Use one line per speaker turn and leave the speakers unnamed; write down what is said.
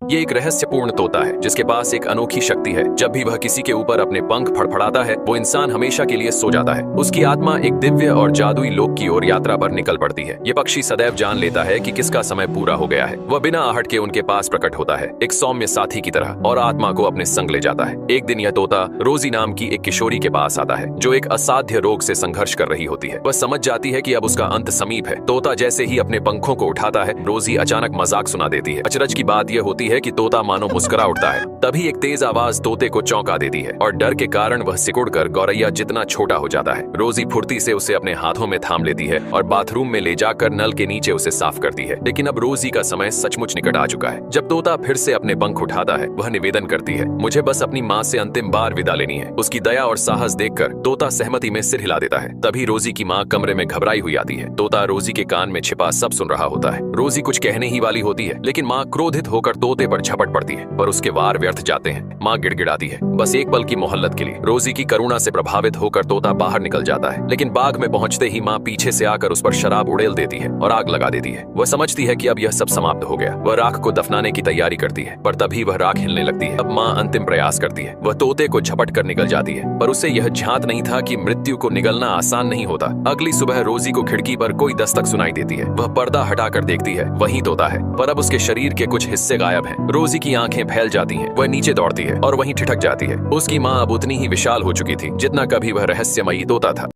ये एक रहस्यपूर्ण तोता है जिसके पास एक अनोखी शक्ति है। जब भी वह किसी के ऊपर अपने पंख फड़फड़ाता है वो इंसान हमेशा के लिए सो जाता है। उसकी आत्मा एक दिव्य और जादुई लोक की ओर यात्रा पर निकल पड़ती है। ये पक्षी सदैव जान लेता है कि किसका समय पूरा हो गया है। वह बिना आहट के उनके पास प्रकट होता है, एक सौम्य साथी की तरह, और आत्मा को अपने संग ले जाता है। एक दिन यह तोता रोजी नाम की एक किशोरी के पास आता है जो एक असाध्य रोग से संघर्ष कर रही होती है। वह समझ जाती है कि अब उसका अंत समीप है। तोता जैसे ही अपने पंखों को उठाता है रोजी अचानक मजाक सुना देती है। अचरज की बात यह होती है कि तोता मानो मुस्कुरा उठता है। तभी एक तेज आवाज तोते को चौंका देती है और डर के कारण वह सिकुड़कर गौरैया जितना छोटा हो जाता है। रोजी फुर्ती से उसे अपने हाथों में थाम लेती है और बाथरूम में ले जाकर नल के नीचे उसे साफ करती है। लेकिन अब रोजी का समय सचमुच निकट आ चुका है। जब तोता फिर से अपने पंख उठाता है वह निवेदन करती है, मुझे बस अपनी माँ से अंतिम बार विदा लेनी है। उसकी दया और साहस देखकर तोता सहमति में सिर हिला देता है। तभी रोजी की माँ कमरे में घबराई हुई आती है। तोता रोजी के कान में छिपा सब सुन रहा होता है। रोजी कुछ कहने ही वाली होती है लेकिन माँ क्रोधित होकर तोते पर झपट पड़ती है पर उसके वार व्यर्थ जाते हैं। माँ गिड़गिड़ाती है, बस एक पल की मोहल्लत के लिए। रोजी की करुणा से प्रभावित होकर तोता बाहर निकल जाता है लेकिन बाग में पहुंचते ही माँ पीछे से आकर उस पर शराब उड़ेल देती है और आग लगा देती है। वह समझती है कि अब यह सब समाप्त हो गया। वह राख को दफनाने की तैयारी करती है पर तभी वह राख हिलने लगती है। अब माँ अंतिम प्रयास करती है। वह तोते को झपट कर निकल जाती है पर उसे यह झांत नहीं था कि मृत्यु को निगलना आसान नहीं होता। अगली सुबह रोजी को खिड़की पर कोई दस्तक सुनाई देती है। वह पर्दा हटाकर देखती है, वही तोता है पर अब उसके शरीर के कुछ हिस्से गायब हैं। रोजी की आंखें फैल जाती हैं। वह नीचे दौड़ती है और वहीं ठिठक जाती है। उसकी माँ अब उतनी ही विशाल हो चुकी थी जितना कभी वह रहस्यमयी तोता था।